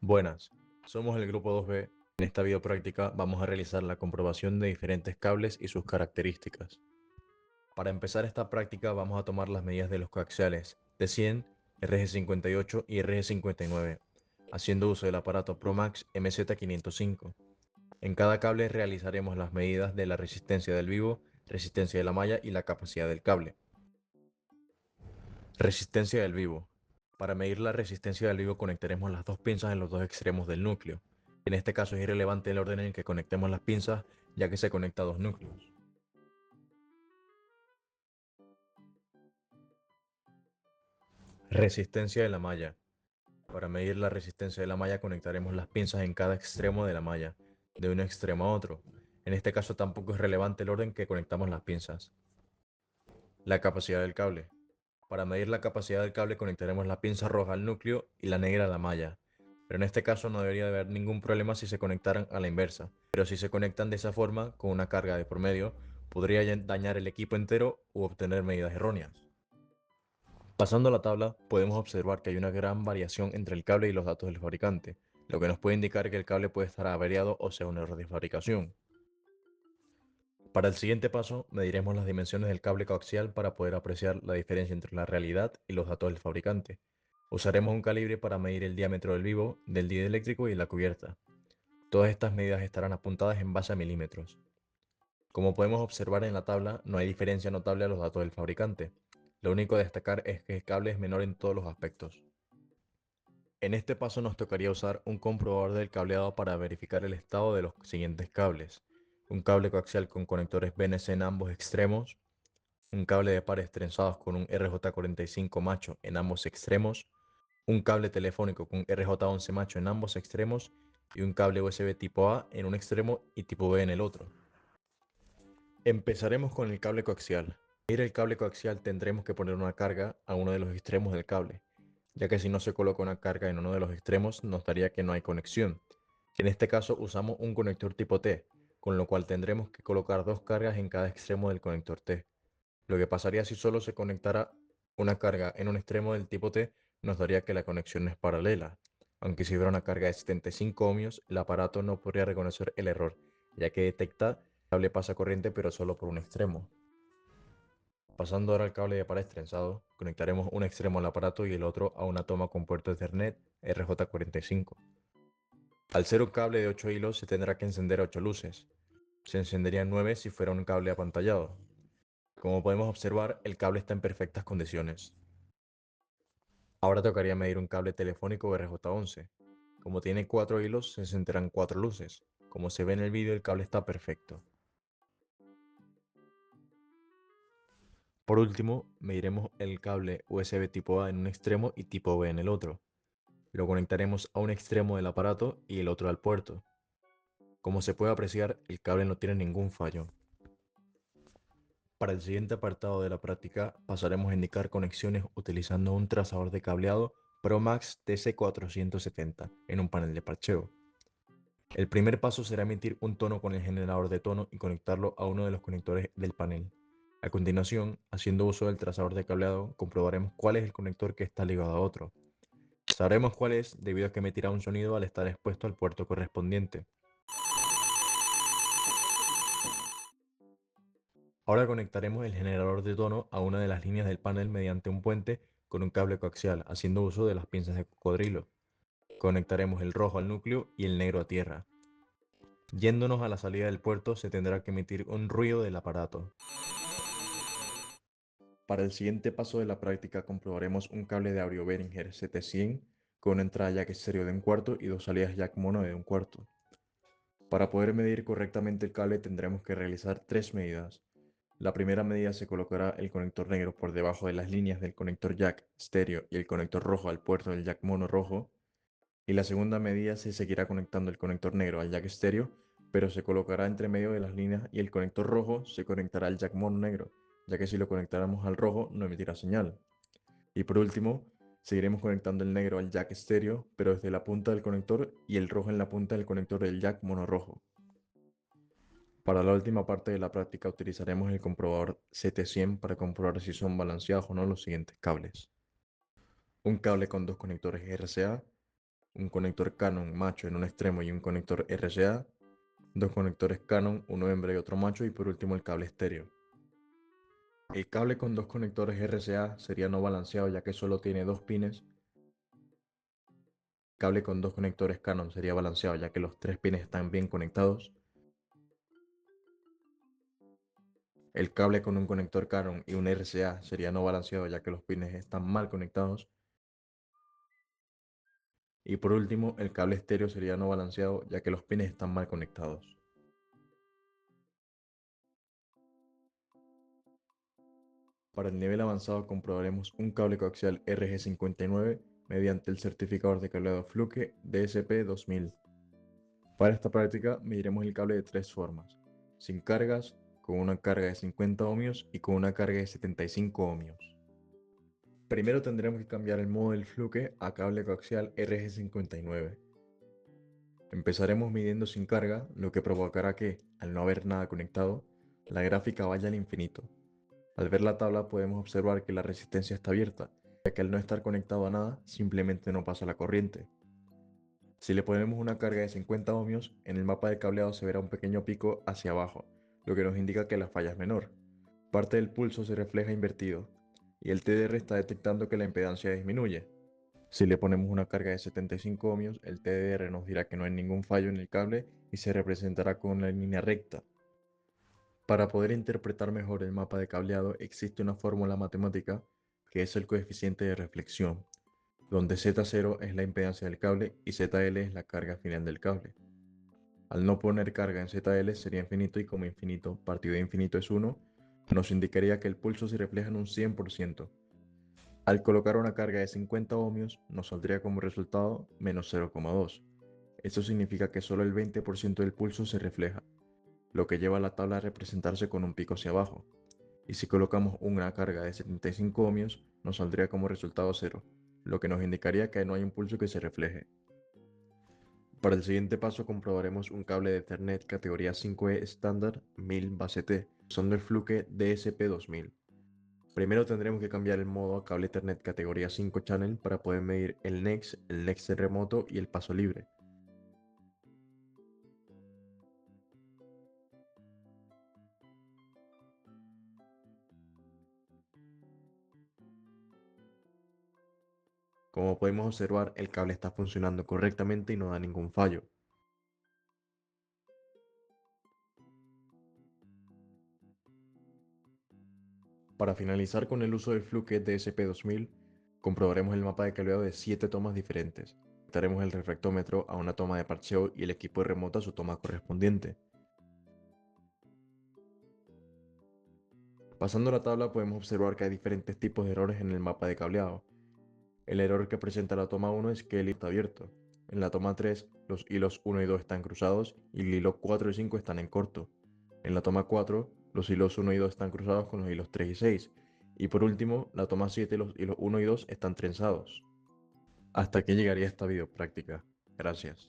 Buenas, somos el grupo 2B. En esta videopráctica vamos a realizar la comprobación de diferentes cables y sus características. Para empezar esta práctica vamos a tomar las medidas de los coaxiales T100, RG58 y RG59, haciendo uso del aparato Promax MZ505. En cada cable realizaremos las medidas de la resistencia del vivo, resistencia de la malla y la capacidad del cable. Resistencia del vivo. Para medir la resistencia del vivo conectaremos las dos pinzas en los dos extremos del núcleo. En este caso es irrelevante el orden en el que conectemos las pinzas, ya que se conecta a dos núcleos. Resistencia de la malla. Para medir la resistencia de la malla conectaremos las pinzas en cada extremo de la malla, de un extremo a otro. En este caso tampoco es relevante el orden que conectamos las pinzas. La capacidad del cable. Para medir la capacidad del cable conectaremos la pinza roja al núcleo y la negra a la malla. Pero en este caso no debería de haber ningún problema si se conectaran a la inversa. Pero si se conectan de esa forma, con una carga de por medio, podría dañar el equipo entero u obtener medidas erróneas. Pasando a la tabla, podemos observar que hay una gran variación entre el cable y los datos del fabricante, lo que nos puede indicar que el cable puede estar averiado o sea un error de fabricación. Para el siguiente paso, mediremos las dimensiones del cable coaxial para poder apreciar la diferencia entre la realidad y los datos del fabricante. Usaremos un calibre para medir el diámetro del vivo, del dieléctrico y la cubierta. Todas estas medidas estarán apuntadas en base a milímetros. Como podemos observar en la tabla, no hay diferencia notable a los datos del fabricante. Lo único a destacar es que el cable es menor en todos los aspectos. En este paso nos tocaría usar un comprobador del cableado para verificar el estado de los siguientes cables. Un cable coaxial con conectores BNC en ambos extremos, un cable de pares trenzados con un RJ45 macho en ambos extremos, un cable telefónico con RJ11 macho en ambos extremos y un cable USB tipo A en un extremo y tipo B en el otro. Empezaremos con el cable coaxial. Para medir el cable coaxial tendremos que poner una carga a uno de los extremos del cable, ya que si no se coloca una carga en uno de los extremos nos daría que no hay conexión. En este caso usamos un conector tipo T, con lo cual tendremos que colocar dos cargas en cada extremo del conector T. Lo que pasaría si solo se conectara una carga en un extremo del tipo T, nos daría que la conexión no es paralela. Aunque si hubiera una carga de 75 ohmios, el aparato no podría reconocer el error, ya que detecta que el cable pasa corriente pero solo por un extremo. Pasando ahora al cable de pares trenzado, conectaremos un extremo al aparato y el otro a una toma con puerto Ethernet RJ45. Al ser un cable de 8 hilos se tendrá que encender 8 luces. Se encenderían 9 si fuera un cable apantallado. Como podemos observar, el cable está en perfectas condiciones. Ahora tocaría medir un cable telefónico RJ11. Como tiene 4 hilos, se encenderán 4 luces. Como se ve en el vídeo, el cable está perfecto. Por último, mediremos el cable USB tipo A en un extremo y tipo B en el otro. Lo conectaremos a un extremo del aparato y el otro al puerto. Como se puede apreciar, el cable no tiene ningún fallo. Para el siguiente apartado de la práctica, pasaremos a indicar conexiones utilizando un trazador de cableado Promax TC470 en un panel de parcheo. El primer paso será emitir un tono con el generador de tono y conectarlo a uno de los conectores del panel. A continuación, haciendo uso del trazador de cableado, comprobaremos cuál es el conector que está ligado a otro. Sabremos cuál es debido a que emitirá un sonido al estar expuesto al puerto correspondiente. Ahora conectaremos el generador de tono a una de las líneas del panel mediante un puente con un cable coaxial, haciendo uso de las pinzas de cocodrilo. Conectaremos el rojo al núcleo y el negro a tierra. Yéndonos a la salida del puerto se tendrá que emitir un ruido del aparato. Para el siguiente paso de la práctica comprobaremos un cable de audio Behringer CT100 con una entrada jack estéreo de un cuarto y dos salidas jack mono de un cuarto. Para poder medir correctamente el cable tendremos que realizar tres medidas. La primera medida se colocará el conector negro por debajo de las líneas del conector jack estéreo y el conector rojo al puerto del jack mono rojo. Y la segunda medida se seguirá conectando el conector negro al jack estéreo, pero se colocará entre medio de las líneas y el conector rojo se conectará al jack mono negro, ya que si lo conectáramos al rojo no emitirá señal. Y por último, seguiremos conectando el negro al jack estéreo, pero desde la punta del conector y el rojo en la punta del conector del jack mono rojo. Para la última parte de la práctica utilizaremos el comprobador CT100 para comprobar si son balanceados o no los siguientes cables. Un cable con dos conectores RCA, un conector Canon macho en un extremo y un conector RCA, dos conectores Canon, uno hembra y otro macho, y por último el cable estéreo. El cable con dos conectores RCA sería no balanceado ya que solo tiene dos pines. El cable con dos conectores Canon sería balanceado ya que los tres pines están bien conectados. El cable con un conector Canon y un RCA sería no balanceado ya que los pines están mal conectados. Y por último, el cable estéreo sería no balanceado ya que los pines están mal conectados. Para el nivel avanzado comprobaremos un cable coaxial RG59 mediante el certificador de cableado Fluke DSP-2000. Para esta práctica mediremos el cable de tres formas: sin cargas, con una carga de 50 ohmios y con una carga de 75 ohmios. Primero tendremos que cambiar el modo del Fluke a cable coaxial RG59. Empezaremos midiendo sin carga, lo que provocará que, al no haber nada conectado, la gráfica vaya al infinito. Al ver la tabla podemos observar que la resistencia está abierta, ya que al no estar conectado a nada, simplemente no pasa la corriente. Si le ponemos una carga de 50 ohmios, en el mapa de cableado se verá un pequeño pico hacia abajo, lo que nos indica que la falla es menor. Parte del pulso se refleja invertido, y el TDR está detectando que la impedancia disminuye. Si le ponemos una carga de 75 ohmios, el TDR nos dirá que no hay ningún fallo en el cable y se representará con una línea recta. Para poder interpretar mejor el mapa de cableado existe una fórmula matemática que es el coeficiente de reflexión, donde Z0 es la impedancia del cable y ZL es la carga final del cable. Al no poner carga en ZL sería infinito, y como infinito partido de infinito es 1, nos indicaría que el pulso se refleja en un 100%. Al colocar una carga de 50 ohmios nos saldría como resultado menos 0,2. Esto significa que solo el 20% del pulso se refleja, lo que lleva a la tabla a representarse con un pico hacia abajo. Y si colocamos una carga de 75 ohmios, nos saldría como resultado 0, lo que nos indicaría que no hay un pulso que se refleje. Para el siguiente paso comprobaremos un cable de Ethernet categoría 5E estándar 1000 base T, usando el Fluke DSP-2000. Primero tendremos que cambiar el modo a cable Ethernet categoría 5 channel para poder medir el Next de remoto y el paso libre. Como podemos observar, el cable está funcionando correctamente y no da ningún fallo. Para finalizar con el uso del Fluke DSP-2000, comprobaremos el mapa de cableado de 7 tomas diferentes. Conectaremos el refractómetro a una toma de parcheo y el equipo de remoto a su toma correspondiente. Pasando la tabla podemos observar que hay diferentes tipos de errores en el mapa de cableado. El error que presenta la toma 1 es que el hilo está abierto. En la toma 3, los hilos 1 y 2 están cruzados y el hilo 4 y 5 están en corto. En la toma 4, los hilos 1 y 2 están cruzados con los hilos 3 y 6. Y por último, la toma 7, los hilos 1 y 2 están trenzados. Hasta aquí llegaría esta video práctica. Gracias.